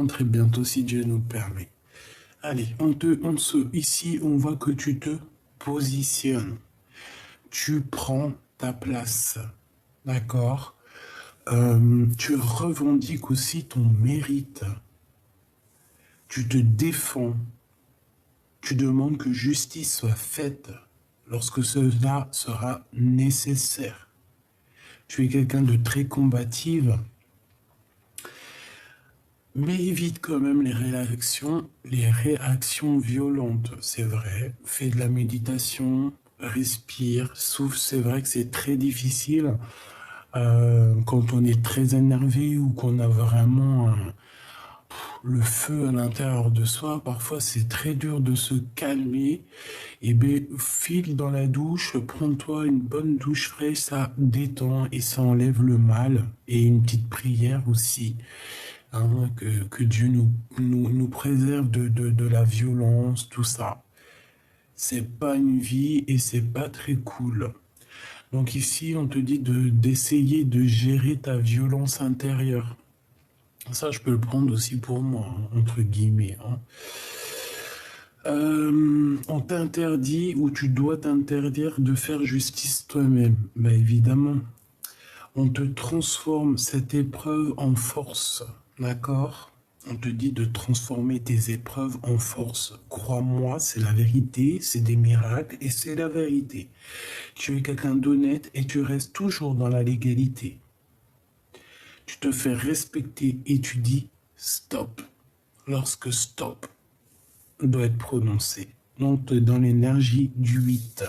très bientôt si Dieu nous le permet. Allez, ici, on voit que tu te positionnes. Tu prends ta place. D'accord? Tu revendiques aussi ton mérite. Tu te défends. Tu demandes que justice soit faite lorsque cela sera nécessaire. Tu es quelqu'un de très combative, mais évite quand même les réactions violentes, c'est vrai. Fais de la méditation, respire, souffle, c'est vrai que c'est très difficile quand on est très énervé ou qu'on a vraiment le feu à l'intérieur de soi. Parfois, c'est très dur de se calmer. Et bien, file dans la douche, prends-toi une bonne douche fraîche, ça détend et ça enlève le mal. Et une petite prière aussi, hein, que Dieu nous préserve de la violence, tout ça. C'est pas une vie et c'est pas très cool. Donc ici, on te dit d'essayer de gérer ta violence intérieure. Ça, je peux le prendre aussi pour moi, hein, entre guillemets. Hein. On t'interdit ou tu dois t'interdire de faire justice toi-même. Ben évidemment, on te transforme cette épreuve en force, d'accord? On te dit de transformer tes épreuves en force. Crois-moi, c'est la vérité, c'est des miracles et c'est la vérité. Tu es quelqu'un d'honnête et tu restes toujours dans la légalité. Tu te fais respecter et tu dis stop. Lorsque stop doit être prononcé. Donc, dans l'énergie du 8.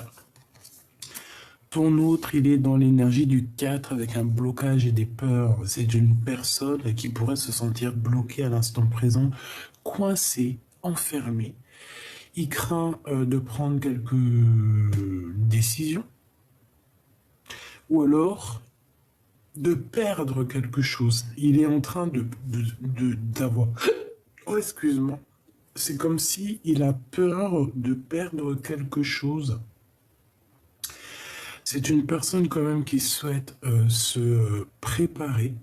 Ton autre, il est dans l'énergie du 4 avec un blocage et des peurs. C'est une personne qui pourrait se sentir bloquée à l'instant présent, coincée, enfermée. Il craint de prendre quelques décisions ou alors de perdre quelque chose. Il est en train d'avoir... Oh, excuse-moi. C'est comme si il a peur de perdre quelque chose. C'est une personne quand même qui souhaite se préparer.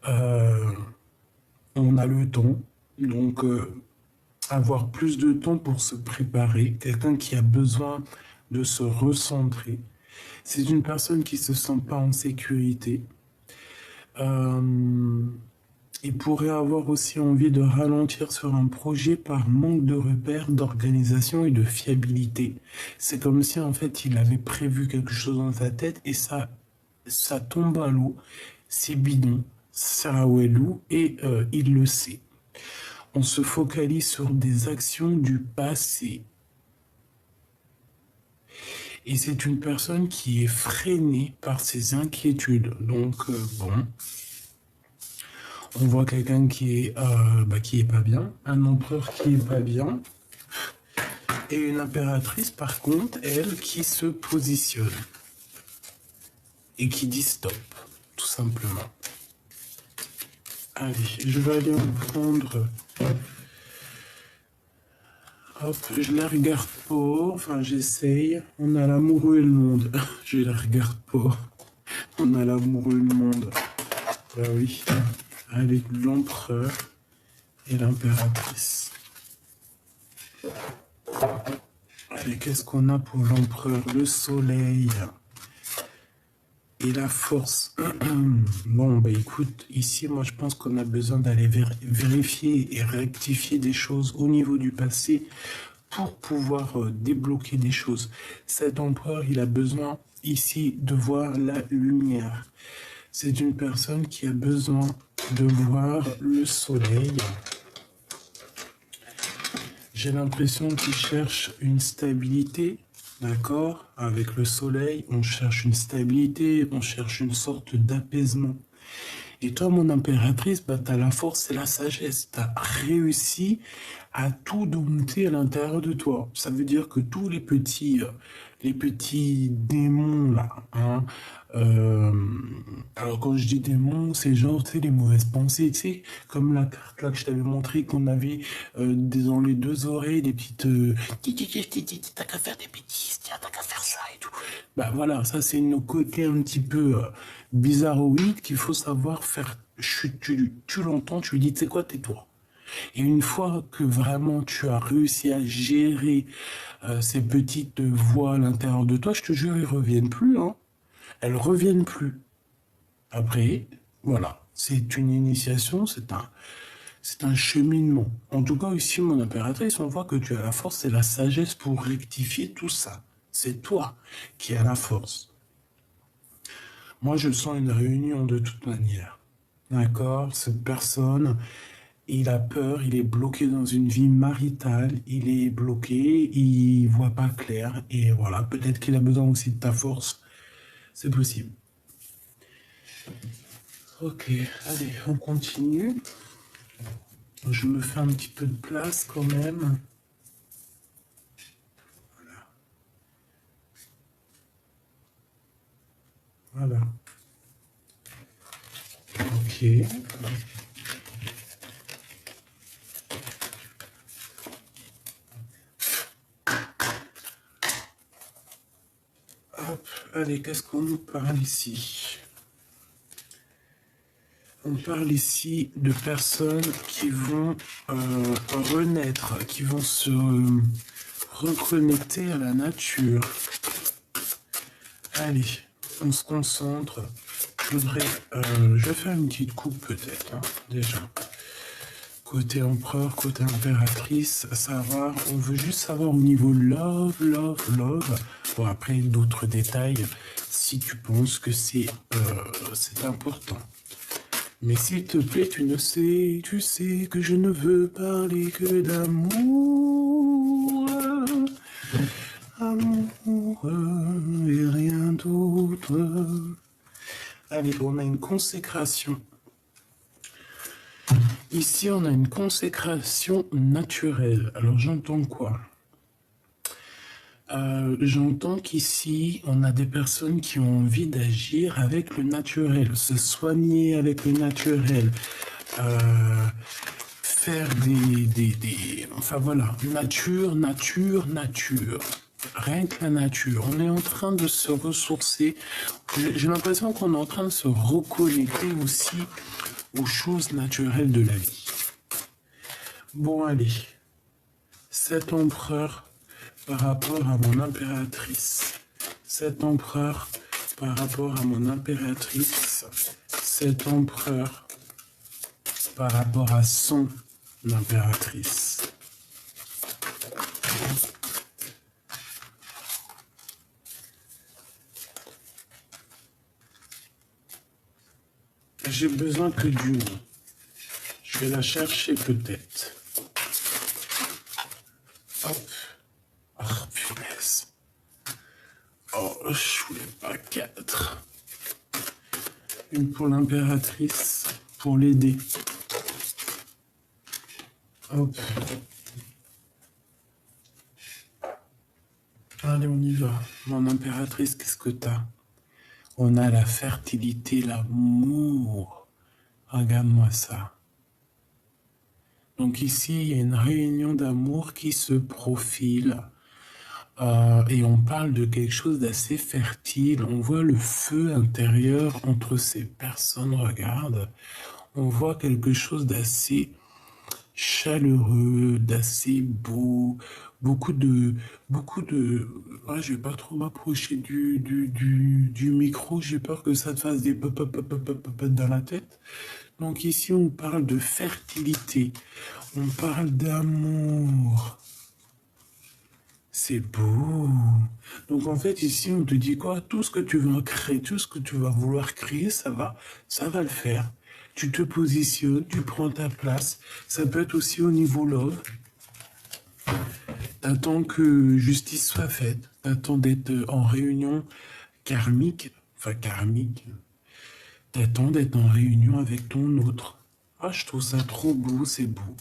On a le temps, donc avoir plus de temps pour se préparer. Quelqu'un qui a besoin de se recentrer. C'est une personne qui se sent pas en sécurité. Il pourrait avoir aussi envie de ralentir sur un projet par manque de repères, d'organisation et de fiabilité. C'est comme si en fait il avait prévu quelque chose dans sa tête et ça tombe à l'eau, c'est bidon, ça à l'eau et il le sait. On se focalise sur des actions du passé. Et c'est une personne qui est freinée par ses inquiétudes. Donc bon... On voit quelqu'un qui est pas bien, un empereur qui est pas bien, et une impératrice par contre, elle, qui se positionne et qui dit stop, tout simplement. Allez, je vais aller en prendre. Hop, je la regarde pas, enfin j'essaye. On a l'amoureux et le monde. Je la regarde pas. On a l'amoureux et le monde. Bah oui. Avec l'empereur et l'impératrice. Allez, qu'est-ce qu'on a pour l'empereur? Le soleil et la force. Bon, bah écoute, ici, moi je pense qu'on a besoin d'aller vérifier et rectifier des choses au niveau du passé pour pouvoir débloquer des choses. Cet empereur, il a besoin ici de voir la lumière. C'est une personne qui a besoin de voir le soleil. J'ai l'impression qu'il cherche une stabilité, d'accord? Avec le soleil, on cherche une stabilité, on cherche une sorte d'apaisement. Et toi, mon impératrice, bah, tu as la force et la sagesse. Tu as réussi à tout dompter à l'intérieur de toi. Ça veut dire que tous les petits démons, là, hein, alors quand je dis démons, c'est genre, tu sais, les mauvaises pensées, tu sais, comme la carte là que je t'avais montré, qu'on avait dans les deux oreilles, des petites... t'as qu'à faire des bêtises, tiens, t'as qu'à faire ça et tout. Bah voilà, ça c'est nos côtés un petit peu bizarroïdes qu'il faut savoir faire tu l'entends, tu lui dis, tu sais quoi, tais-toi. Et une fois que vraiment tu as réussi à gérer ces petites voix à l'intérieur de toi, je te jure, elles reviennent plus, hein. Elles reviennent plus. Après, voilà, c'est une initiation, c'est un cheminement. En tout cas, ici, mon impératrice, on voit que tu as la force et la sagesse pour rectifier tout ça. C'est toi qui as la force. Moi, je sens une réunion de toute manière. D'accord? Cette personne, il a peur, il est bloqué dans une vie maritale, il est bloqué, il voit pas clair, et voilà, peut-être qu'il a besoin aussi de ta force. C'est possible. Ok, allez, on continue. Je me fais un petit peu de place quand même. Voilà. Ok. Hop, allez, qu'est-ce qu'on nous parle ici? On parle ici de personnes qui vont renaître, qui vont se reconnecter à la nature. Allez, on se concentre. Je vais faire une petite coupe peut-être, hein, déjà. Côté empereur, côté impératrice, savoir, on veut juste savoir au niveau love, love, love. Bon, après, d'autres détails, si tu penses que c'est important. Mais s'il te plaît, tu sais que je ne veux parler que d'amour. Amour et rien d'autre. Allez, on a une consécration. Ici, on a une consécration naturelle. Alors, j'entends quoi? J'entends qu'ici, on a des personnes qui ont envie d'agir avec le naturel, se soigner avec le naturel, faire enfin voilà, nature, nature, nature. Rien que la nature. On est en train de se ressourcer. J'ai l'impression qu'on est en train de se reconnecter aussi aux choses naturelles de la vie. Bon, allez. Cet empereur par rapport à mon impératrice. Cet empereur par rapport à mon impératrice. Cet empereur par rapport à son impératrice. J'ai besoin que d'une. Je vais la chercher peut-être. Hop. Oh, punaise. Oh, je voulais pas 4. Une pour l'impératrice, pour l'aider. Hop. Allez, on y va. Mon impératrice, qu'est-ce que t'as? On a la fertilité, l'amour. Regarde-moi ça. Donc ici, il y a une réunion d'amour qui se profile. Et on parle de quelque chose d'assez fertile. On voit le feu intérieur entre ces personnes. Regarde. On voit quelque chose d'assez chaleureux, d'assez beau, beaucoup de, ouais, je vais pas trop m'approcher du micro, j'ai peur que ça te fasse des pop pop pop pop pop pop dans la tête. Donc ici, on parle de fertilité, on parle d'amour. C'est beau. Donc en fait, ici, on te dit quoi? Tout ce que tu vas créer, tout ce que tu vas vouloir créer, ça va le faire. Tu te positionnes, tu prends ta place. Ça peut être aussi au niveau love. T'attends que justice soit faite. T'attends d'être en réunion karmique. Enfin, karmique. T'attends d'être en réunion avec ton autre. Ah, je trouve ça trop beau, c'est beau.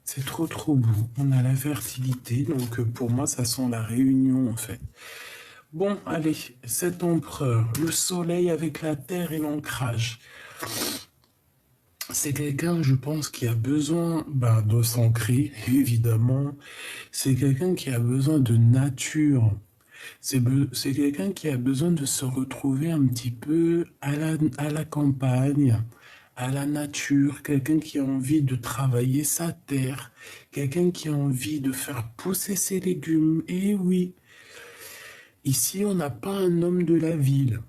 C'est trop trop beau. On a la fertilité, donc pour moi, ça sent la réunion en fait. Bon, allez, cet empereur, le soleil avec la terre et l'ancrage. C'est quelqu'un, je pense, qui a besoin de s'ancrer, évidemment. C'est quelqu'un qui a besoin de nature. C'est quelqu'un qui a besoin de se retrouver un petit peu à la campagne, à la nature, quelqu'un qui a envie de travailler sa terre, quelqu'un qui a envie de faire pousser ses légumes. Et oui, ici, on n'a pas un homme de la ville.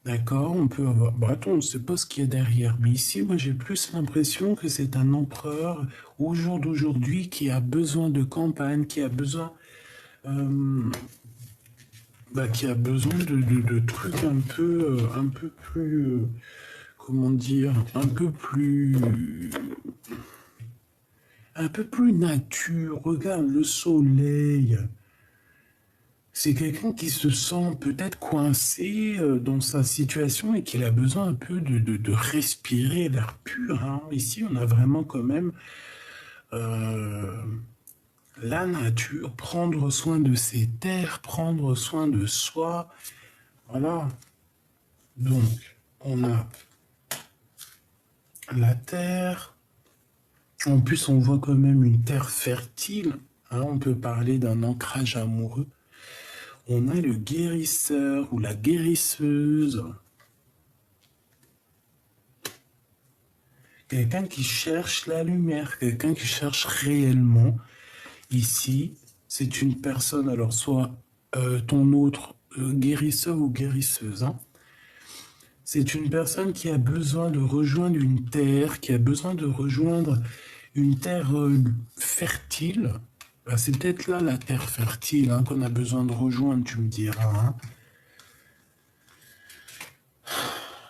D'accord, on peut avoir. Bon, attends, on ne sait pas ce qu'il y a derrière. Mais ici, moi, j'ai plus l'impression que c'est un empereur au jour d'aujourd'hui qui a besoin de campagne, qui a besoin, euh, qui a besoin de trucs un peu plus, comment dire, un peu plus nature. Regarde le soleil. C'est quelqu'un qui se sent peut-être coincé dans sa situation et qu'il a besoin un peu de respirer l'air pur, hein. Ici, on a vraiment quand même euh, la nature, prendre soin de ses terres, prendre soin de soi. Voilà. Donc, on a la terre. En plus, on voit quand même une terre fertile, hein. On peut parler d'un ancrage amoureux. On a le guérisseur ou la guérisseuse. Quelqu'un qui cherche la lumière, quelqu'un qui cherche réellement. Ici, c'est une personne, alors soit ton autre guérisseur ou guérisseuse, hein. C'est une personne qui a besoin de rejoindre une terre, qui a besoin de rejoindre une terre fertile. Ben, c'est peut-être là la terre fertile, hein, qu'on a besoin de rejoindre, tu me diras, hein.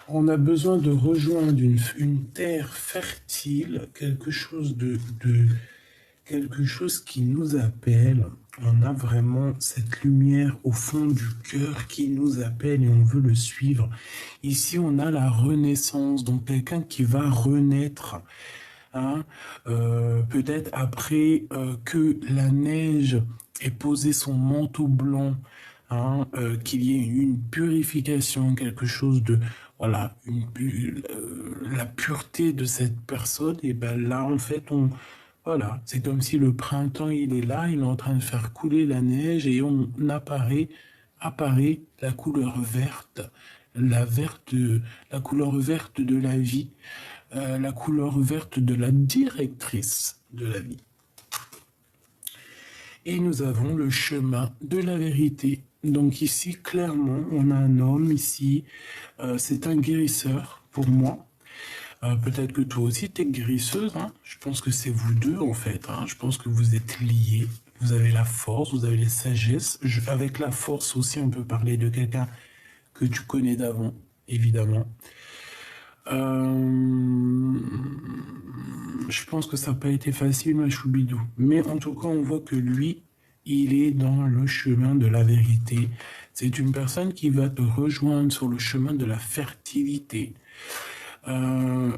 On a besoin de rejoindre une terre fertile, quelque chose qui nous appelle. On a vraiment cette lumière au fond du cœur qui nous appelle et on veut le suivre. Ici, on a la renaissance, donc quelqu'un qui va renaître, hein, peut-être après que la neige ait posé son manteau blanc, hein, qu'il y ait une purification, quelque chose de, voilà, la pureté de cette personne, et ben là, en fait, voilà, c'est comme si le printemps, il est là, il est en train de faire couler la neige et apparaît la couleur verte, la couleur verte de la vie, la couleur verte de la directrice de la vie. Et nous avons le chemin de la vérité. Donc ici, clairement, on a un homme ici, c'est un guérisseur pour moi. Peut-être que toi aussi, tu es guérisseuse, hein. Je pense que c'est vous deux, en fait, hein. Je pense que vous êtes liés. Vous avez la force, vous avez les sagesses. Avec la force aussi, on peut parler de quelqu'un que tu connais d'avant, évidemment. Je pense que ça n'a pas été facile, ma choubidou. Mais en tout cas, on voit que lui, il est dans le chemin de la vérité. C'est une personne qui va te rejoindre sur le chemin de la fertilité.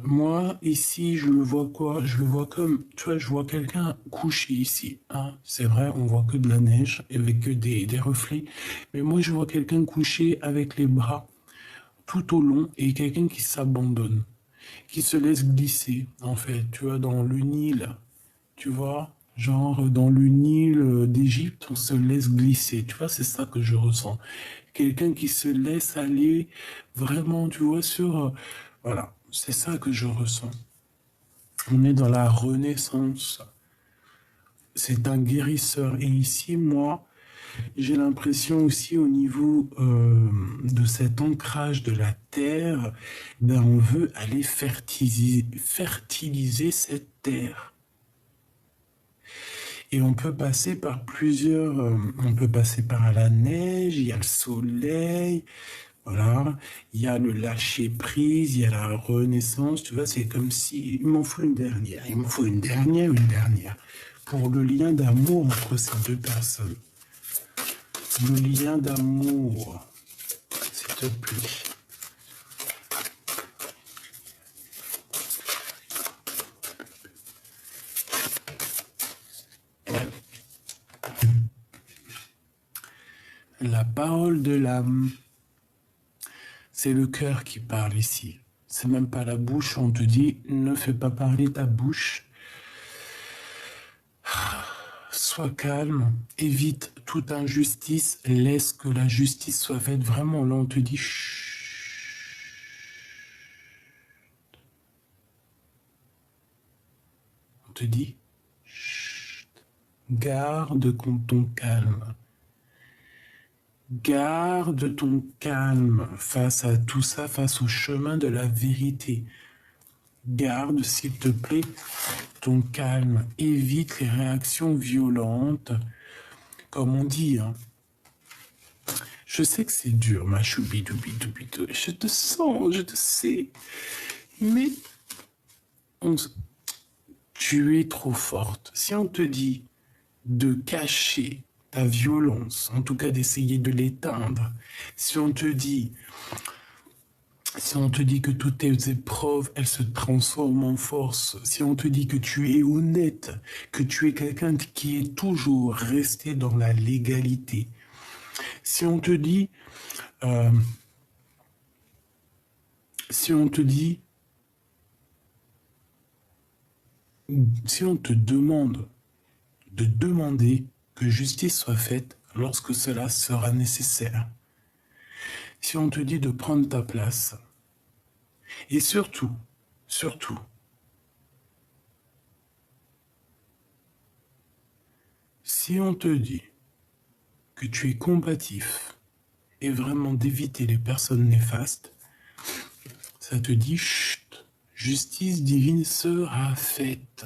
Moi, ici, je le vois quoi? Je le vois comme, tu vois, je vois quelqu'un couché ici, hein. C'est vrai, on voit que de la neige, avec que des reflets. Mais moi, je vois quelqu'un couché avec les bras tout au long et quelqu'un qui s'abandonne, qui se laisse glisser, en fait, tu vois, dans le Nil, tu vois, genre dans le Nil d'Égypte, on se laisse glisser, tu vois, c'est ça que je ressens. Quelqu'un qui se laisse aller vraiment, tu vois, voilà, c'est ça que je ressens. On est dans la renaissance. C'est un guérisseur. Et ici, moi, j'ai l'impression aussi au niveau de cet ancrage de la terre, ben on veut aller fertiliser cette terre. Et on peut passer par on peut passer par la neige, il y a le soleil, voilà, il y a le lâcher prise, il y a la renaissance, tu vois, c'est comme si, il m'en faut une dernière, une dernière, pour le lien d'amour entre ces deux personnes. Le lien d'amour, s'il te plaît. La parole de l'âme, c'est le cœur qui parle ici. C'est même pas la bouche, on te dit, ne fais pas parler ta bouche. Sois calme, évite toute injustice, laisse que la justice soit faite. Vraiment, là, on te dit, chut. te dit, chut, garde ton calme. Garde ton calme face à tout ça, face au chemin de la vérité. Garde, s'il te plaît, ton calme. Évite les réactions violentes, comme on dit. Hein. Je sais que c'est dur, ma choubidoubidoubido. Je te sens, je te sais. Mais tu es trop forte. Si on te dit de cacher ta violence, en tout cas d'essayer de l'éteindre, si on te dit que toutes tes épreuves, elles se transforment en force, si on te dit que tu es honnête, que tu es quelqu'un qui est toujours resté dans la légalité, si on te dit, si on te demande de demander que justice soit faite lorsque cela sera nécessaire. Si on te dit de prendre ta place, et surtout, si on te dit que tu es combatif et vraiment d'éviter les personnes néfastes, ça te dit, chut, justice divine sera faite.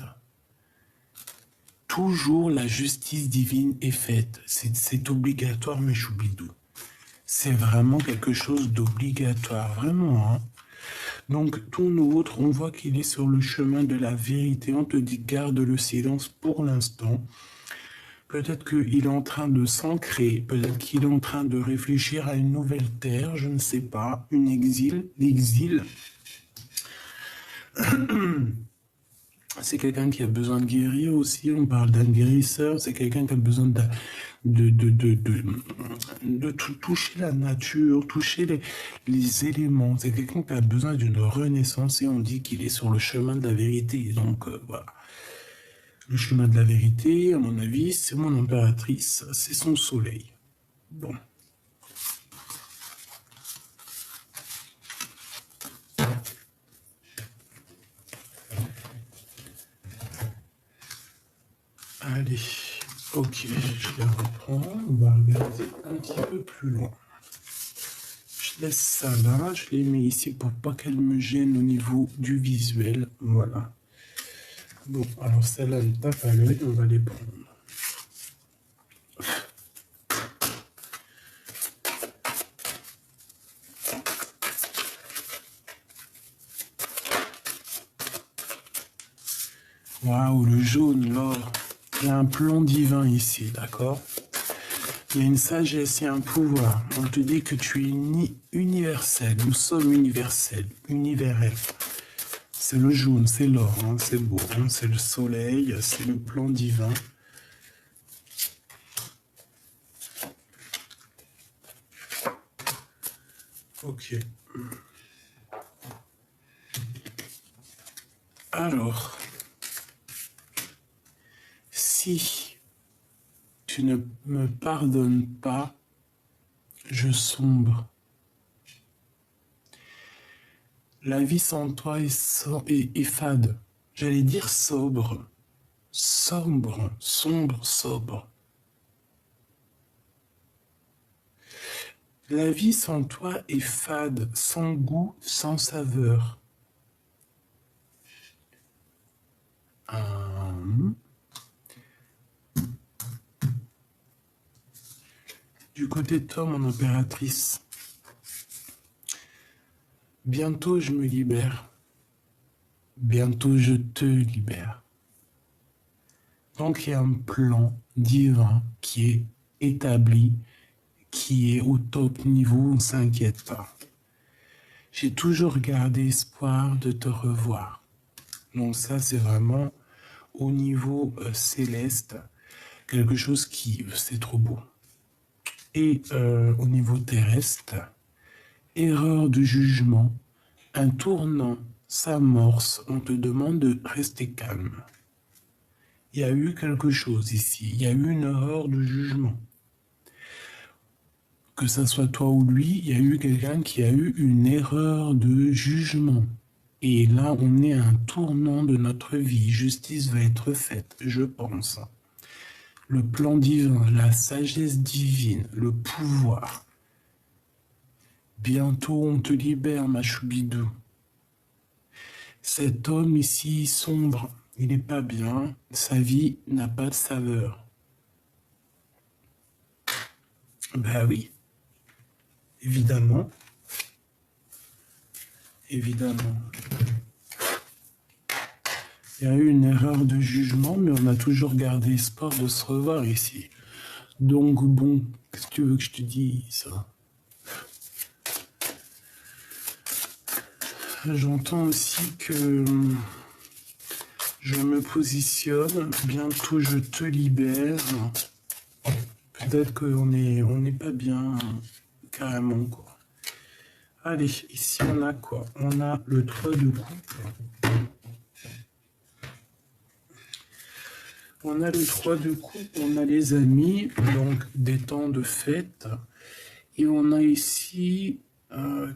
Toujours la justice divine est faite. C'est obligatoire, mes choubidous. C'est vraiment quelque chose d'obligatoire, vraiment. Hein. Donc, ton autre, on voit qu'il est sur le chemin de la vérité. On te dit, garde le silence pour l'instant. Peut-être qu'il est en train de s'ancrer, peut-être qu'il est en train de réfléchir à une nouvelle terre, je ne sais pas, l'exil. C'est quelqu'un qui a besoin de guérir aussi, on parle d'un guérisseur, c'est quelqu'un qui a besoin de toucher la nature, toucher les éléments, c'est quelqu'un qui a besoin d'une renaissance et on dit qu'il est sur le chemin de la vérité, donc voilà. Le chemin de la vérité, à mon avis, c'est mon impératrice, c'est son soleil. Bon. Allez, ok, je les reprends. On va regarder un petit peu plus loin. Je laisse ça là, je les mets ici pour pas qu'elles me gênent au niveau du visuel. Voilà. Bon, alors celle-là, elle tape à l'œil, on va les prendre. Waouh, le jaune, l'or. Il y a un plan divin ici, d'accord? Il y a une sagesse et un pouvoir. On te dit que tu es universel. Nous sommes universels, univers. C'est le jaune, c'est l'or, hein, c'est beau. Hein, c'est le soleil, c'est le plan divin. Ok. Alors, si tu ne me pardonnes pas, je sombre. La vie sans toi est fade. J'allais dire sobre. Sombre, sobre. La vie sans toi est fade, sans goût, sans saveur. Du côté de toi, mon impératrice, bientôt je me libère. Bientôt je te libère. Donc il y a un plan divin qui est établi, qui est au top niveau, on ne s'inquiète pas. J'ai toujours gardé espoir de te revoir. Donc ça, c'est vraiment au niveau céleste, quelque chose qui, c'est trop beau. Et au niveau terrestre, erreur de jugement, un tournant s'amorce, on te demande de rester calme. Il y a eu quelque chose ici, il y a eu une erreur de jugement. Que ça soit toi ou lui, il y a eu quelqu'un qui a eu une erreur de jugement. Et là, on est à un tournant de notre vie. Justice va être faite, je pense. Le plan divin, la sagesse divine, le pouvoir. Bientôt, on te libère, ma choubidou. Cet homme ici sombre, il n'est pas bien. Sa vie n'a pas de saveur. Ben oui, évidemment. Évidemment. Il y a eu une erreur de jugement, mais on a toujours gardé espoir de se revoir ici. Donc bon, qu'est-ce que tu veux que je te dise? J'entends aussi que je me positionne, bientôt je te libère. Peut-être qu'on n'est pas bien, carrément, quoi. Allez, ici on a quoi? On a le 3 de coupe. On a le 3 de coupe, on a les amis, donc des temps de fête. Et on a ici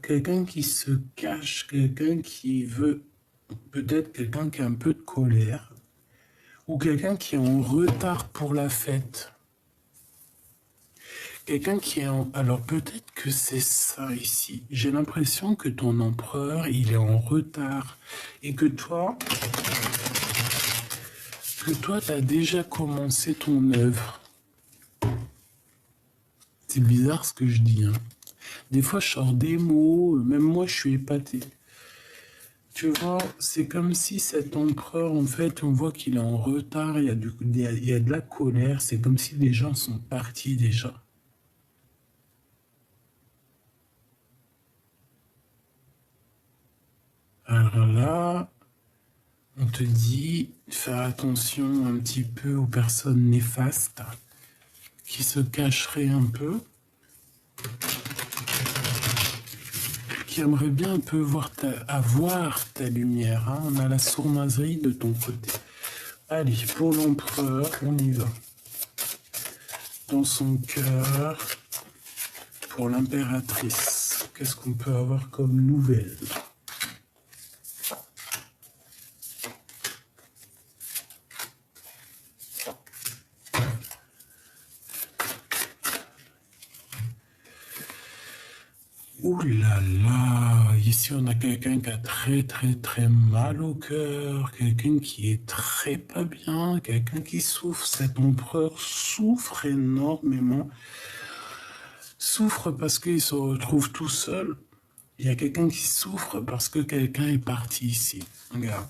quelqu'un qui se cache, quelqu'un qui veut, peut-être quelqu'un qui a un peu de colère, ou quelqu'un qui est en retard pour la fête. Quelqu'un qui est en... Alors peut-être que c'est ça ici. J'ai l'impression que ton empereur, il est en retard. Et que toi, t'as déjà commencé ton œuvre. C'est bizarre ce que je dis, hein. Des fois, je sors des mots, même moi, je suis épaté. Tu vois, c'est comme si cet empereur, en fait, on voit qu'il est en retard, il y a de la colère, c'est comme si les gens sont partis déjà. Alors là, on te dit, faire attention un petit peu aux personnes néfastes qui se cacheraient un peu, qui aimeraient bien un peu avoir ta lumière, hein. On a la sournoiserie de ton côté. Allez, pour l'empereur, on y va. Dans son cœur, pour l'impératrice, qu'est-ce qu'on peut avoir comme nouvelle? Ouh là là, ici on a quelqu'un qui a très très très mal au cœur, quelqu'un qui est très pas bien, quelqu'un qui souffre. Cet empereur souffre énormément, souffre parce qu'il se retrouve tout seul. Il y a quelqu'un qui souffre parce que quelqu'un est parti ici. Regarde,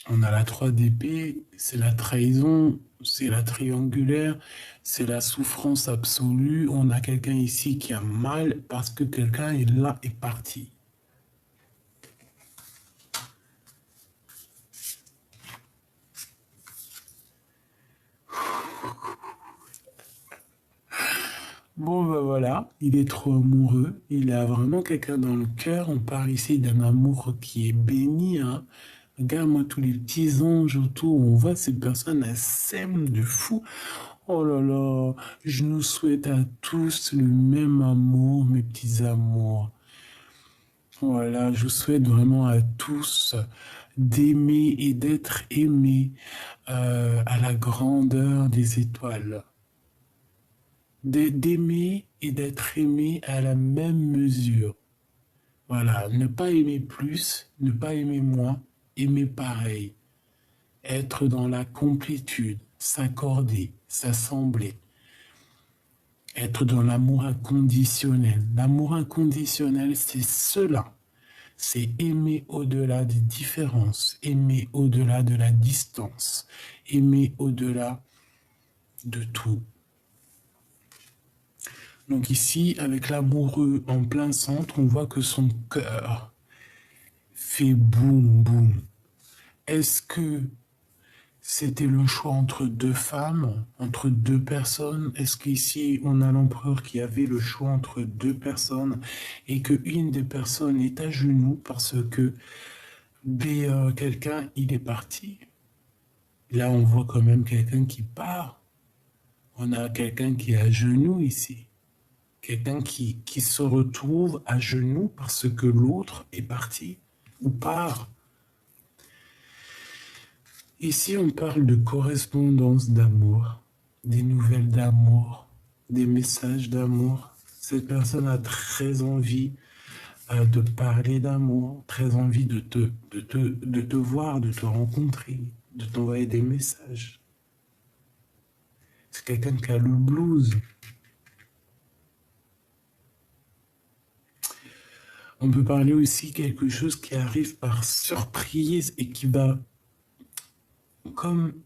on a la 3 d'épée, c'est la trahison, c'est la triangulaire, c'est la souffrance absolue. On a quelqu'un ici qui a mal parce que quelqu'un est là et parti. Bon, ben voilà, il est trop amoureux. Il a vraiment quelqu'un dans le cœur. On parle ici d'un amour qui est béni, hein. Regarde-moi tous les petits anges autour. On voit ces personnes, elles s'aiment de fou. Oh là là, je nous souhaite à tous le même amour, mes petits amours. Voilà, je vous souhaite vraiment à tous d'aimer et d'être aimés à la grandeur des étoiles. D'aimer et d'être aimé à la même mesure. Voilà, ne pas aimer plus, ne pas aimer moins, aimer pareil. Être dans la complétude, s'accorder, s'assembler. Être dans l'amour inconditionnel. L'amour inconditionnel, c'est cela. C'est aimer au-delà des différences, aimer au-delà de la distance, aimer au-delà de tout. Donc ici, avec l'amoureux en plein centre, on voit que son cœur fait boum boum. Est-ce que c'était le choix entre deux femmes, entre deux personnes? Est-ce qu'ici, on a l'empereur qui avait le choix entre deux personnes et qu'une des personnes est à genoux parce que quelqu'un, il est parti? Là, on voit quand même quelqu'un qui part. On a quelqu'un qui est à genoux ici. Quelqu'un qui se retrouve à genoux parce que l'autre est parti. ou part. Ici, on parle de correspondance d'amour, des nouvelles d'amour, des messages d'amour. Cette personne a très envie de parler d'amour, très envie de te voir, de te rencontrer, de t'envoyer des messages. C'est quelqu'un qui a le blues. On peut parler aussi quelque chose qui arrive par surprise et qui va comme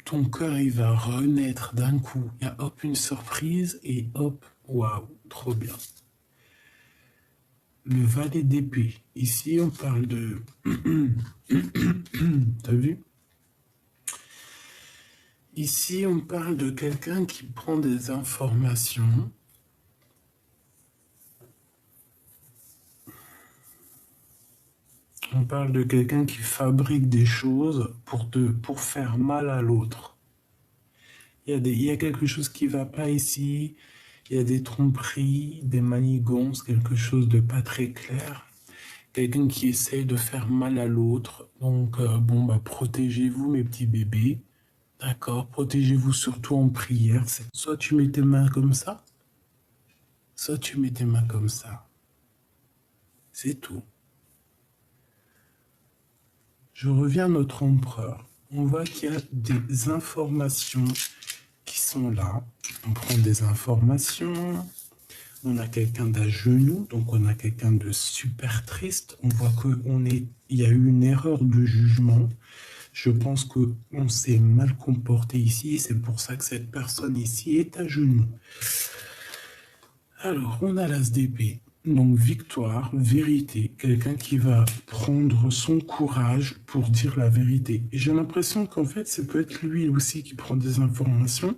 ton cœur, il va renaître d'un coup. Il y a hop une surprise et hop, waouh, trop bien. Le valet d'épée. Ici, on parle de... T'as vu? Ici, on parle de quelqu'un qui prend des informations. On parle de quelqu'un qui fabrique des choses pour faire mal à l'autre. Il y a quelque chose qui ne va pas ici. Il y a des tromperies, des manigances, quelque chose de pas très clair. Quelqu'un qui essaye de faire mal à l'autre. Donc, protégez-vous, mes petits bébés. D'accord? Protégez-vous surtout en prière. Soit tu mets tes mains comme ça, soit tu mets tes mains comme ça. C'est tout. Je reviens à notre empereur. On voit qu'il y a des informations qui sont là. On prend des informations. On a quelqu'un d'à genoux, donc on a quelqu'un de super triste. On voit qu'il y a eu une erreur de jugement. Je pense qu'on s'est mal comporté ici. C'est pour ça que cette personne ici est à genoux. Alors, on a l'as d'épée. Donc, victoire, vérité. Quelqu'un qui va prendre son courage pour dire la vérité. Et j'ai l'impression qu'en fait, ça peut être lui aussi qui prend des informations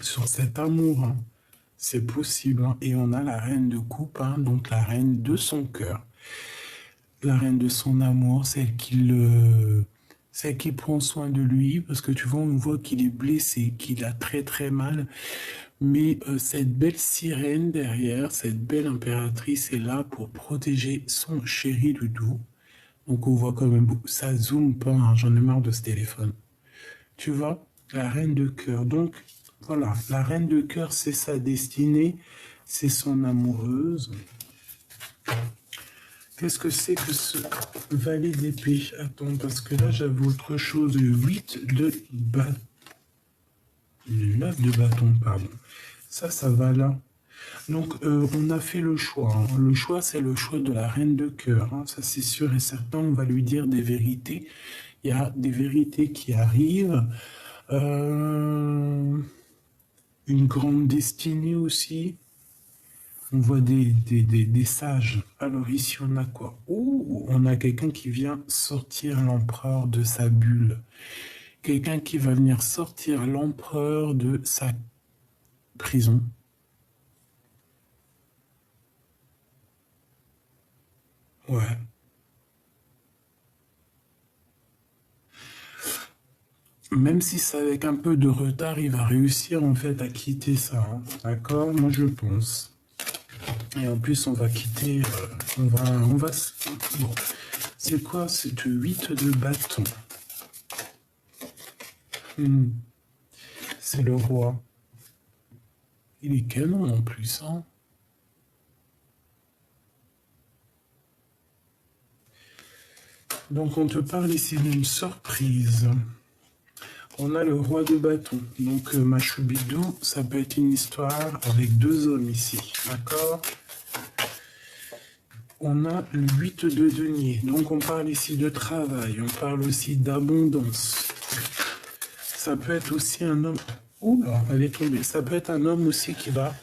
sur cet amour. Hein. C'est possible. Hein. Et on a la reine de coupe, hein, donc la reine de son cœur. La reine de son amour, celle qui prend soin de lui, parce que tu vois, on voit qu'il est blessé, qu'il a très très mal. Mais cette belle sirène derrière, cette belle impératrice est là pour protéger son chéri Doudou. Donc on voit quand même, ça zoome pas, hein, j'en ai marre de ce téléphone. Tu vois, la reine de cœur. Donc voilà, la reine de cœur, c'est sa destinée, c'est son amoureuse. Qu'est-ce que c'est que ce valet d'épée? Attends, parce que là j'avais autre chose. 8 de bâton. 9 de bâton, pardon. Ça va là. Donc, on a fait le choix. Hein. Le choix, c'est le choix de la reine de cœur. Hein. Ça, c'est sûr et certain. On va lui dire des vérités. Il y a des vérités qui arrivent. Une grande destinée aussi. On voit des sages. Alors ici, on a quoi? Oh, on a quelqu'un qui vient sortir l'empereur de sa bulle. Quelqu'un qui va venir sortir l'empereur de sa prison. Ouais. Même si c'est avec un peu de retard, il va réussir en fait à quitter ça. Hein. D'accord? Moi je pense. Et en plus, on va quitter. Bon. C'est quoi cette 8 de bâton? C'est le roi. Il est canon en plus, hein? Donc on te parle ici d'une surprise. On a le roi de bâton. Donc Machoubidou, ça peut être une histoire avec deux hommes ici. D'accord? On a le 8 de denier. Donc on parle ici de travail. On parle aussi d'abondance. Ça peut être aussi un homme... Oula, elle est tombée. Ça peut être un homme aussi qui va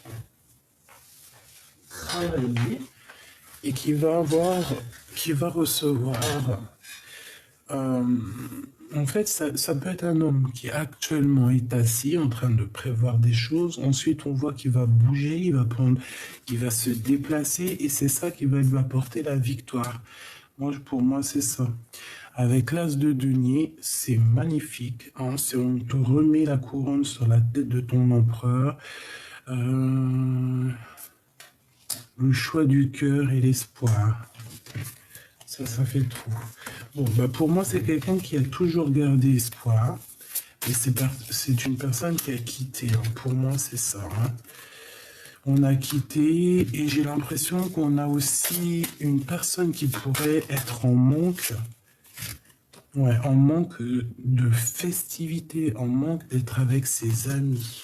travailler et qui va recevoir... en fait, ça peut être un homme qui actuellement est assis en train de prévoir des choses. Ensuite, on voit qu'il va bouger, il va se déplacer et c'est ça qui va lui apporter la victoire. Pour moi, c'est ça. Avec l'as de denier, c'est magnifique. Hein, on te remet la couronne sur la tête de ton empereur. le choix du cœur et l'espoir. Ça fait tout. Bon, bah pour moi, c'est quelqu'un qui a toujours gardé espoir. Et c'est une personne qui a quitté. Hein. Pour moi, c'est ça. Hein. On a quitté et j'ai l'impression qu'on a aussi une personne qui pourrait être en manque. Ouais, en manque de festivité, en manque d'être avec ses amis.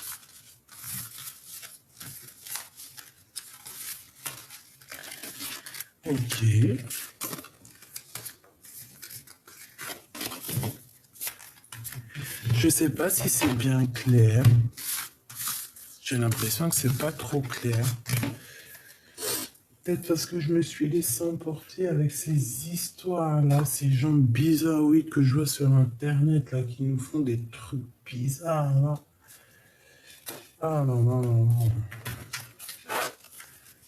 Ok. Je sais pas si c'est bien clair. J'ai l'impression que c'est pas trop clair. Peut-être parce que je me suis laissé emporter avec ces histoires-là, ces gens bizarroïdes que je vois sur Internet, là, qui nous font des trucs bizarres, là. Ah non, non, non, non.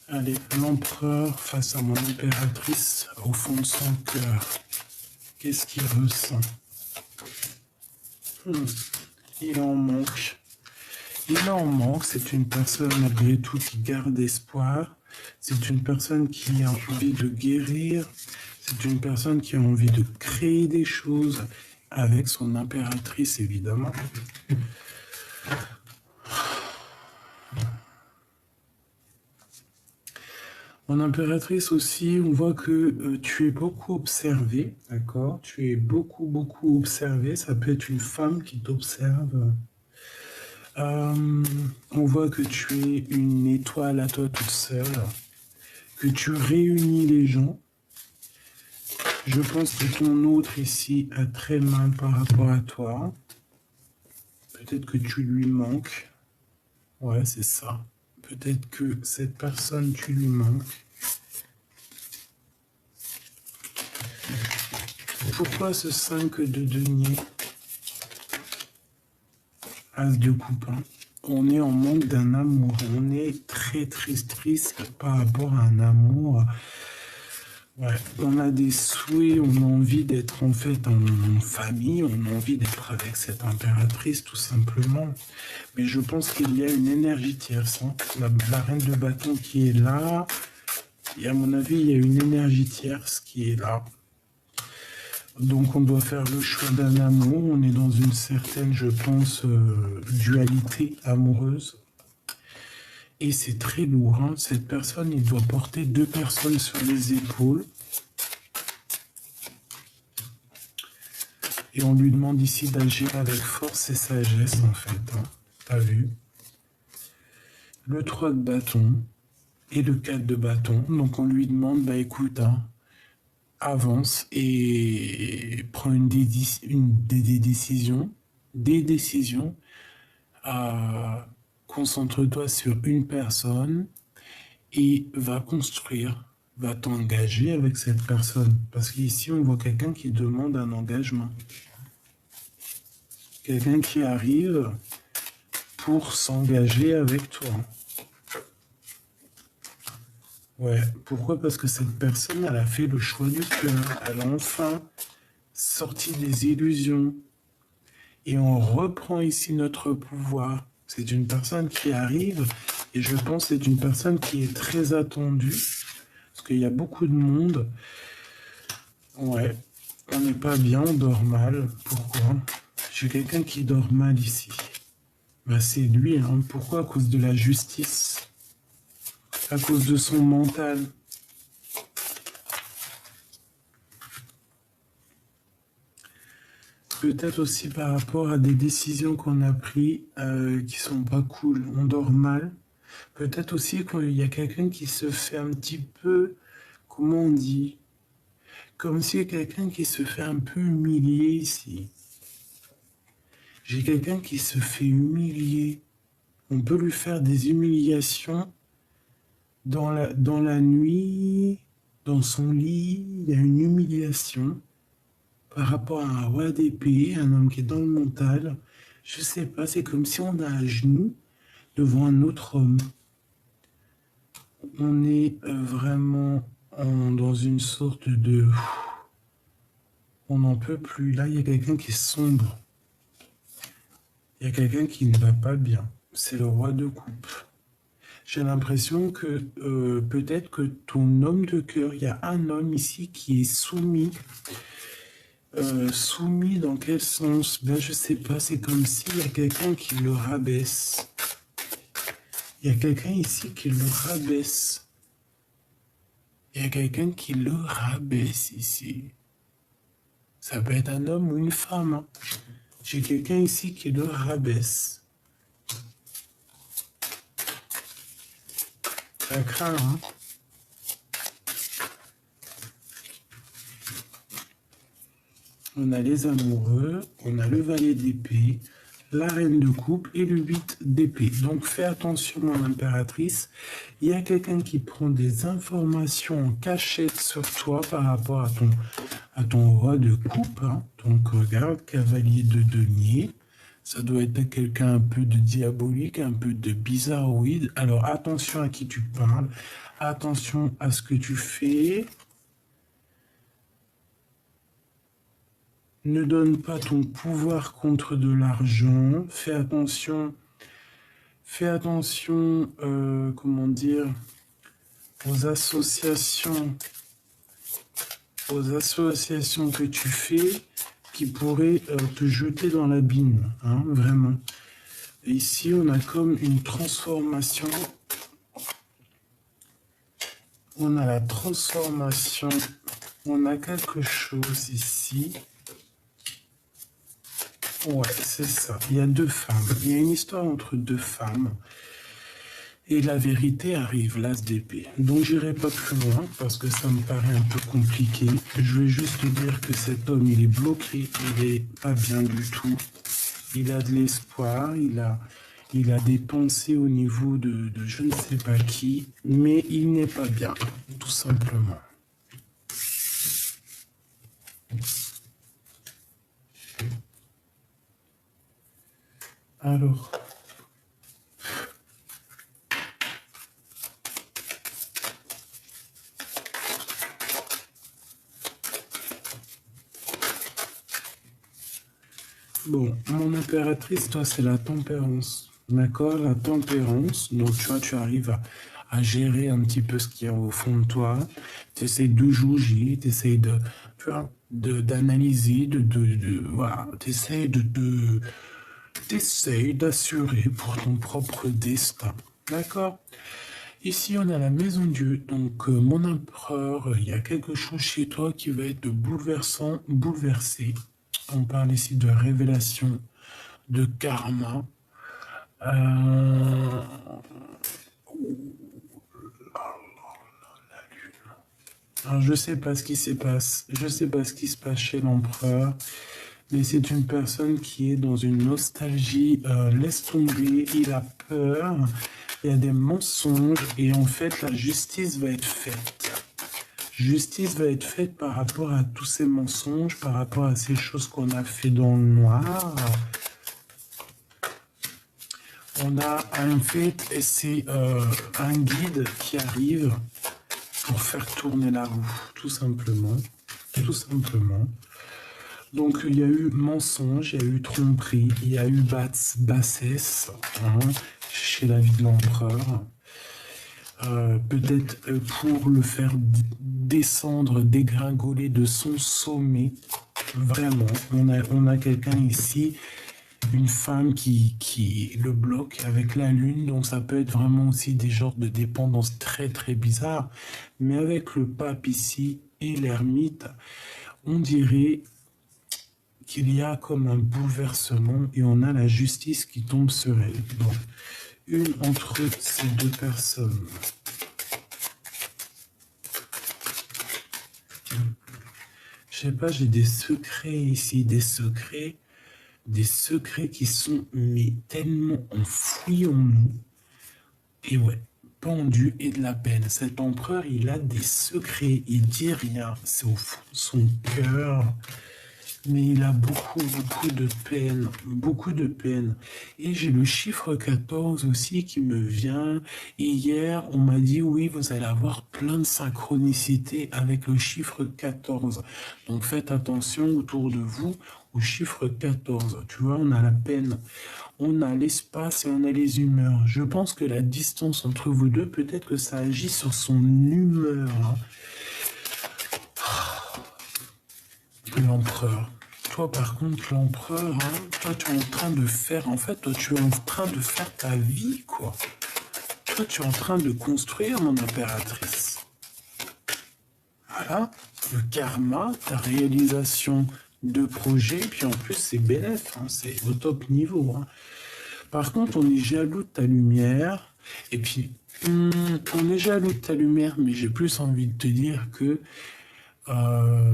Allez, l'empereur face à mon impératrice au fond de son cœur. Qu'est-ce qu'il ressent? Il en manque. Il en manque, c'est une personne malgré tout qui garde espoir. C'est une personne qui a envie de guérir. C'est une personne qui a envie de créer des choses avec son impératrice, évidemment. Mon impératrice aussi, on voit que tu es beaucoup observé, d'accord? Tu es beaucoup, beaucoup observé. Ça peut être une femme qui t'observe. On voit que tu es une étoile à toi toute seule, que tu réunis les gens. Je pense que ton autre ici a très mal par rapport à toi. Peut-être que tu lui manques. Ouais, c'est ça. Peut-être que cette personne, tu lui manques. Pourquoi ce 5 de denier? As de coupe. Hein. On est en manque d'un amour. On est très triste par rapport à un amour. Ouais, on a des souhaits, on a envie d'être en fait en famille, on a envie d'être avec cette impératrice tout simplement. Mais je pense qu'il y a une énergie tierce. Hein. La reine de bâton qui est là, et à mon avis, il y a une énergie tierce qui est là. Donc on doit faire le choix d'un amour, on est dans une certaine, je pense, dualité amoureuse. Et c'est très lourd, hein. Cette personne, il doit porter 2 personnes sur les épaules. Et on lui demande ici d'agir avec force et sagesse, en fait. Hein. T'as vu? Le 3 de bâton et le 4 de bâton. Donc on lui demande, bah écoute, hein, avance et prends des décisions. Des décisions. Concentre-toi sur une personne et va construire, va t'engager avec cette personne. Parce qu'ici, on voit quelqu'un qui demande un engagement. Quelqu'un qui arrive pour s'engager avec toi. Ouais, pourquoi? Parce que cette personne, elle a fait le choix du cœur. Elle a enfin sorti des illusions. Et on reprend ici notre pouvoir. C'est une personne qui arrive, et je pense que c'est une personne qui est très attendue, parce qu'il y a beaucoup de monde. Ouais, on n'est pas bien, on dort mal. Pourquoi? J'ai quelqu'un qui dort mal ici. Bah, c'est lui, hein. Pourquoi? À cause de la justice. À cause de son mental. Peut-être aussi par rapport à des décisions qu'on a prises qui sont pas cool. On dort mal. Peut-être aussi qu'il y a quelqu'un qui se fait un petit peu, comment on dit, comme si quelqu'un qui se fait un peu humilier ici. J'ai quelqu'un qui se fait humilier. On peut lui faire des humiliations dans la nuit, dans son lit. Il y a une humiliation par rapport à un roi d'épée, un homme qui est dans le mental. Je sais pas, c'est comme si on a un genou devant un autre homme. On est vraiment dans une sorte de... On n'en peut plus. Là, il y a quelqu'un qui sombre. Il y a quelqu'un qui ne va pas bien. C'est le roi de coupe. J'ai l'impression que peut-être que ton homme de cœur, il y a un homme ici qui est soumis. Soumis dans quel sens? Ben, je sais pas, c'est comme s'il y a quelqu'un qui le rabaisse. Il y a quelqu'un ici qui le rabaisse. Il y a quelqu'un qui le rabaisse ici. Ça peut être un homme ou une femme. Hein. J'ai quelqu'un ici qui le rabaisse. Ça craint, hein? On a les amoureux, on a le valet d'épée, la reine de coupe et le 8 d'épée. Donc fais attention, mon impératrice. Il y a quelqu'un qui prend des informations en cachette sur toi par rapport à ton roi de coupe. Hein. Donc regarde, cavalier de denier. Ça doit être quelqu'un un peu de diabolique, un peu de bizarroïde. Alors attention à qui tu parles, attention à ce que tu fais. Ne donne pas ton pouvoir contre de l'argent. Fais attention, comment dire, aux associations que tu fais qui pourraient te jeter dans l'abîme, hein, vraiment. Et ici, on a comme une transformation. On a la transformation. On a quelque chose ici. Ouais, c'est ça. Il y a deux femmes. Il y a une histoire entre deux femmes. Et la vérité arrive, l'as d'épée. Donc j'irai pas plus loin parce que ça me paraît un peu compliqué. Je vais juste te dire que cet homme, il est bloqué. Il est pas bien du tout. Il a de l'espoir. Il a des pensées au niveau de je ne sais pas qui. Mais il n'est pas bien, tout simplement. Alors, bon, mon impératrice, toi, c'est la tempérance. D'accord? La tempérance. Donc, tu vois, tu arrives à gérer un petit peu ce qu'il y a au fond de toi. Tu essaies de juger, tu essaies d'analyser, voilà, tu essaies t'essayes d'assurer pour ton propre destin. D'accord? Ici, on a la maison Dieu. Donc, mon empereur, il y a quelque chose chez toi qui va être bouleversant, bouleversé. On parle ici de révélation, de karma. Alors, je sais pas ce qui se passe. Je sais pas ce qui se passe chez l'empereur. Mais c'est une personne qui est dans une nostalgie. Laisse tomber. Il a peur. Il y a des mensonges. Et en fait, la justice va être faite. Justice va être faite par rapport à tous ces mensonges, par rapport à ces choses qu'on a fait dans le noir. On a en fait, c'est un guide qui arrive pour faire tourner la roue, tout simplement. Tout simplement. Donc il y a eu mensonge, il y a eu tromperie, il y a eu bassesse hein, chez la vie de l'empereur. Peut-être pour le faire descendre, dégringoler de son sommet. Vraiment, on a quelqu'un ici, une femme qui le bloque avec la lune, donc ça peut être vraiment aussi des genres de dépendance très très bizarres. Mais avec le pape ici et l'ermite, on dirait qu'il y a comme un bouleversement et on a la justice qui tombe sur elle. Donc, une entre ces deux personnes. Je sais pas, j'ai des secrets ici, des secrets qui sont mais tellement enfouis en nous. Et ouais, pendu et de la peine. Cet empereur, il a des secrets, il dit rien, c'est au fond de son cœur. mais il a beaucoup de peine, beaucoup de peine. Et j'ai le chiffre 14 aussi qui me vient. Et hier, on m'a dit, oui, vous allez avoir plein de synchronicité avec le chiffre 14. Donc faites attention autour de vous au chiffre 14. Tu vois, on a la peine, on a l'espace et on a les humeurs. Je pense que la distance entre vous deux, peut-être que ça agit sur son humeur, hein. L'empereur. Toi, par contre, l'empereur, hein, toi, tu es en train de faire, en fait, toi, tu es en train de faire ta vie, quoi. Toi, tu es en train de construire, mon impératrice. Voilà, le karma, ta réalisation de projet, puis en plus, c'est bénéf, hein, c'est au top niveau, hein. Par contre, on est jaloux de ta lumière, et puis, on est jaloux de ta lumière, mais j'ai plus envie de te dire que euh,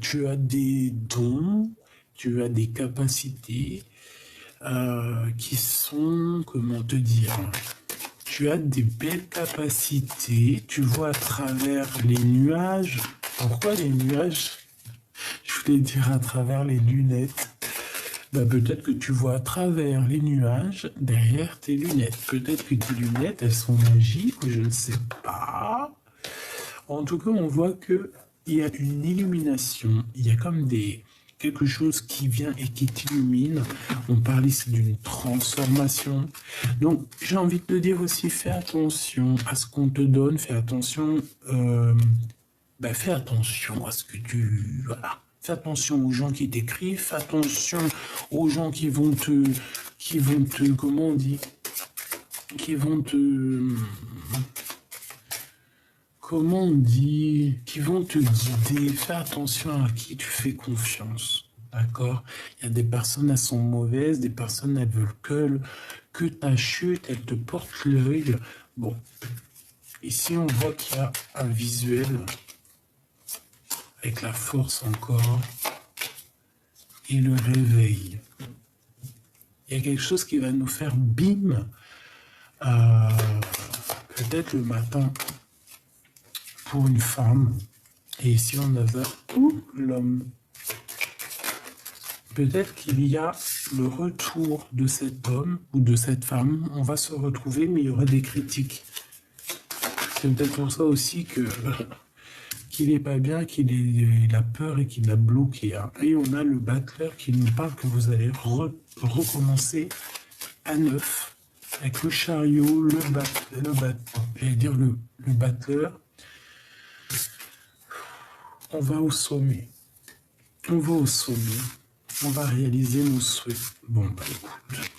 tu as des dons, tu as des capacités qui sont, comment te dire, tu as des belles capacités, tu vois à travers les nuages. Pourquoi les nuages? Je voulais dire à travers les lunettes. Bah, peut-être que tu vois à travers les nuages derrière tes lunettes. Peut-être que tes lunettes, elles sont magiques ou je ne sais pas. En tout cas, on voit que il y a une illumination, il y a comme quelque chose qui vient et qui t'illumine. On parle ici d'une transformation. Donc, j'ai envie de te dire aussi, fais attention à ce qu'on te donne, fais attention à ce que tu... Voilà. Fais attention aux gens qui t'écrivent, fais attention aux gens comment on dit, qui vont te, comment on dit, qui vont te guider. Fais attention à qui tu fais confiance. D'accord? Il y a des personnes, elles sont mauvaises, des personnes, elles veulent que ta chute, elles te portent l'œil. Bon. Ici, on voit qu'il y a un visuel avec la force encore et le réveil. Il y a quelque chose qui va nous faire bim, peut-être le matin pour une femme. Et ici, on a l'homme. Peut-être qu'il y a le retour de cet homme ou de cette femme. On va se retrouver, mais il y aura des critiques. C'est peut-être pour ça aussi que qu'il n'est pas bien, qu'il a peur et qu'il a bloqué, hein. Et on a le battleur qui nous parle que vous allez recommencer à neuf avec le chariot, j'allais dire le battleur. On va au sommet. On va au sommet. On va réaliser nos souhaits. Bon, bah écoute,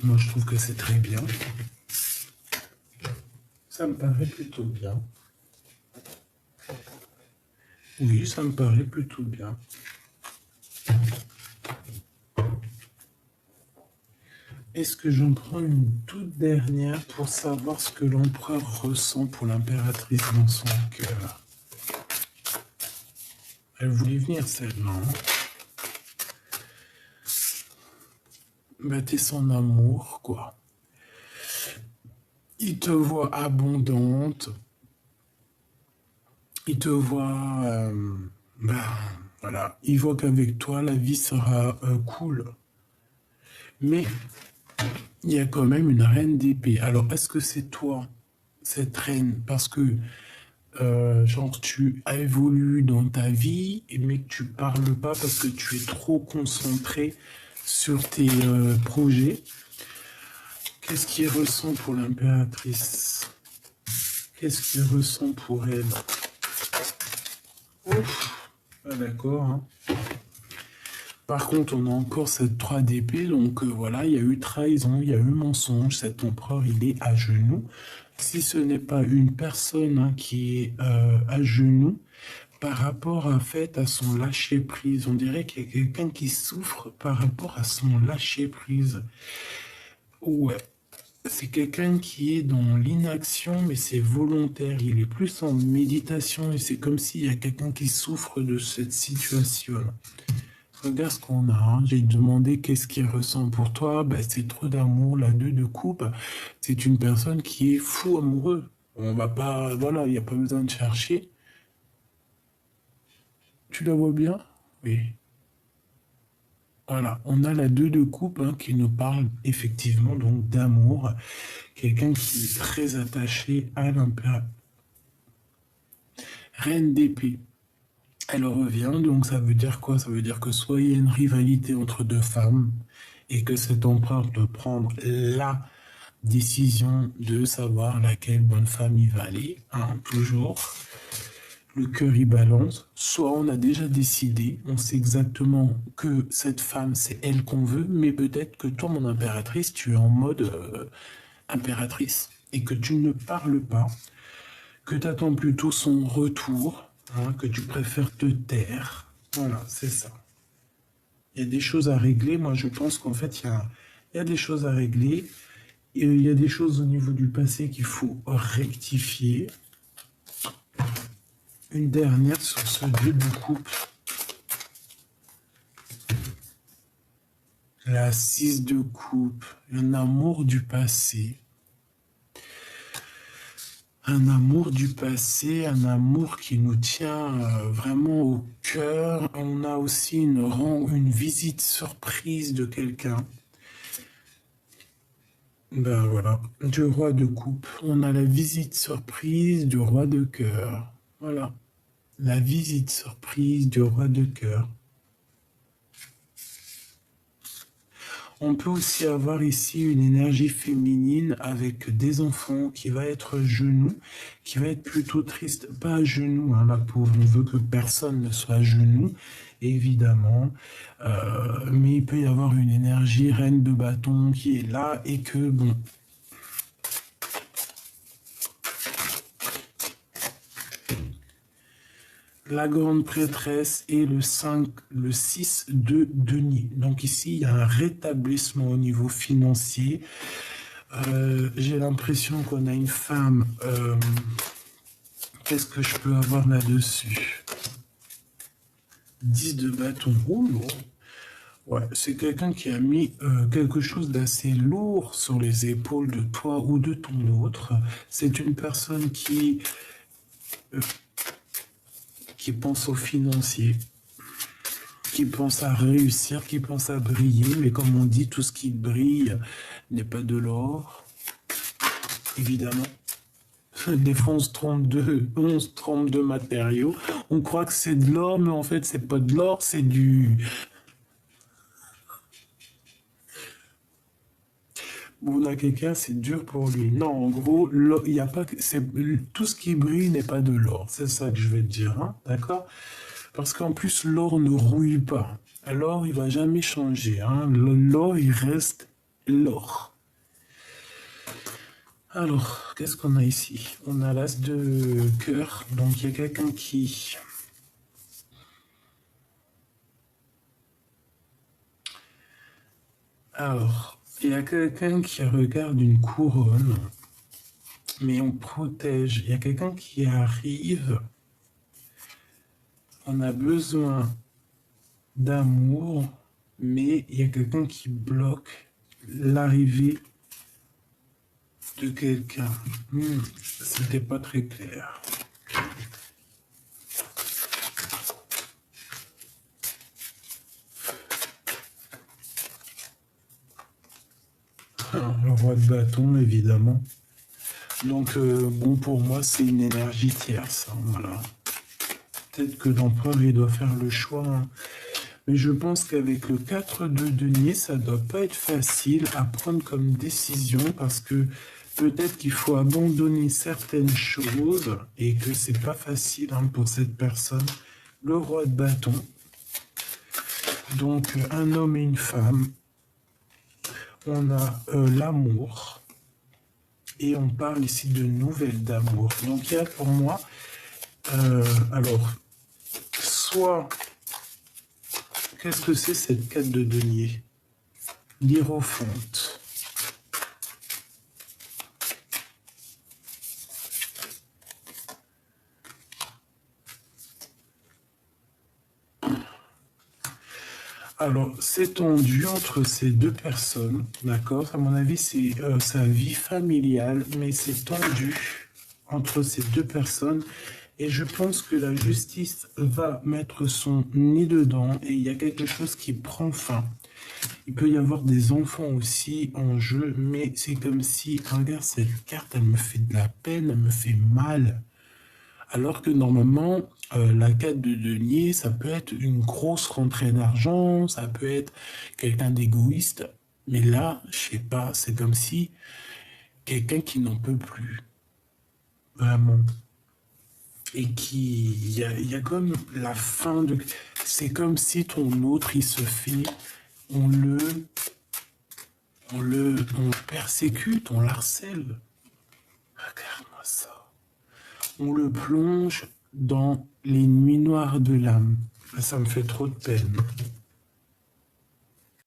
moi je trouve que c'est très bien. Ça me paraît plutôt bien. Oui, ça me paraît plutôt bien. Est-ce que j'en prends une toute dernière pour savoir ce que l'empereur ressent pour l'impératrice dans son cœur? Elle voulait venir celle-là, hein. Bah, t'es son amour, quoi. Il te voit abondante. Il te voit... voilà. Il voit qu'avec toi, la vie sera cool. Mais il y a quand même une reine d'épée. Alors, est-ce que c'est toi, cette reine? Parce que, genre, tu as évolué dans ta vie, mais que tu parles pas parce que tu es trop concentré sur tes projets. Qu'est-ce qu'il ressent pour l'impératrice? Qu'est-ce qu'il ressent pour elle? Ouf, ah, d'accord, hein. Par contre, on a encore cette 3 d'épée, donc voilà, il y a eu trahison, il y a eu mensonge, cet empereur, il est à genoux. Si ce n'est pas une personne, hein, qui est à genoux, par rapport en fait à son lâcher-prise, on dirait qu'il y a quelqu'un qui souffre par rapport à son lâcher-prise. Ouais, c'est quelqu'un qui est dans l'inaction, mais c'est volontaire, il est plus en méditation, et c'est comme s'il y a quelqu'un qui souffre de cette situation. Regarde ce qu'on a, hein. J'ai demandé qu'est-ce qu'il ressent pour toi. Ben, c'est trop d'amour, la 2 de coupe. C'est une personne qui est fou amoureux. On va pas, voilà, il n'y a pas besoin de chercher. Tu la vois bien? Oui. Voilà, on a la 2 de coupe hein, qui nous parle effectivement donc d'amour. Quelqu'un qui est très attaché à l'impératrice. Reine d'épée. Elle revient, donc ça veut dire quoi? Ça veut dire que soit il y a une rivalité entre deux femmes et que cet empereur peut prendre la décision de savoir laquelle bonne femme il va aller, hein, toujours. Le cœur y balance. Soit on a déjà décidé, on sait exactement que cette femme, c'est elle qu'on veut, mais peut-être que toi, mon impératrice, tu es en mode impératrice et que tu ne parles pas, que tu attends plutôt son retour, hein, que tu préfères te taire. Voilà, c'est ça. Il y a des choses à régler. Moi, je pense qu'en fait, il y a des choses à régler. Et il y a des choses au niveau du passé qu'il faut rectifier. Une dernière sur ce jeu de coupe. La 6 de coupe. Un amour du passé. Un amour du passé, un amour qui nous tient vraiment au cœur. On a aussi une visite surprise de quelqu'un. Ben voilà, du roi de coupe. On a la visite surprise du roi de cœur. Voilà, la visite surprise du roi de cœur. On peut aussi avoir ici une énergie féminine avec des enfants qui va être genoux, qui va être plutôt triste, pas à genoux, hein, la pauvre, on veut que personne ne soit à genoux, évidemment, mais il peut y avoir une énergie reine de bâton qui est là et que, bon, la grande prêtresse et le 6 de denier. Donc ici, il y a un rétablissement au niveau financier. J'ai l'impression qu'on a une femme. Qu'est-ce que je peux avoir là-dessus? 10 de bâton. Oh non. Ouais, c'est quelqu'un qui a mis quelque chose d'assez lourd sur les épaules de toi ou de ton autre. C'est une personne qui pense au financier, qui pense à réussir, qui pense à briller, mais comme on dit, tout ce qui brille n'est pas de l'or, évidemment. Des fois, on se trompe de matériaux. On croit que c'est de l'or, mais en fait, c'est pas de l'or, c'est du... On a quelqu'un, c'est dur pour lui. Non, en gros, il y a pas, tout ce qui brille n'est pas de l'or. C'est ça que je vais te dire, hein, d'accord? Parce qu'en plus, l'or ne rouille pas. Alors, il va jamais changer, hein. L'or, il reste l'or. Alors, qu'est-ce qu'on a ici? On a l'as de cœur. Donc, il y a quelqu'un qui... Alors, il y a quelqu'un qui regarde une couronne, mais on protège. Il y a quelqu'un qui arrive. On a besoin d'amour, mais il y a quelqu'un qui bloque l'arrivée de quelqu'un. C'était pas très clair. Le roi de bâton, évidemment. Donc, bon, pour moi, c'est une énergie tierce. Hein, voilà. Peut-être que l'empereur, il doit faire le choix. Hein. Mais je pense qu'avec le 4 de denier, ça doit pas être facile à prendre comme décision parce que peut-être qu'il faut abandonner certaines choses et que c'est pas facile hein, pour cette personne. Le roi de bâton. Donc, un homme et une femme. On a l'amour. Et on parle ici de nouvelles d'amour. Donc, il y a pour moi, alors, soit, qu'est-ce que c'est cette 4 de denier? L'hiérophante. Alors, c'est tendu entre ces deux personnes, d'accord? À mon avis, c'est sa vie familiale, mais c'est tendu entre ces deux personnes. Et je pense que la justice va mettre son nez dedans et il y a quelque chose qui prend fin. Il peut y avoir des enfants aussi en jeu, mais c'est comme si, regarde cette carte, elle me fait de la peine, elle me fait mal. Alors que normalement, la carte de denier, ça peut être une grosse rentrée d'argent, ça peut être quelqu'un d'égoïste. Mais là, je sais pas, c'est comme si quelqu'un qui n'en peut plus, vraiment. Et qui, il y a comme la fin de... C'est comme si ton autre, il se fait, on le, on le persécute, on l'harcèle. Regarde-moi ça. On le plonge dans les nuits noires de l'âme. Ça me fait trop de peine.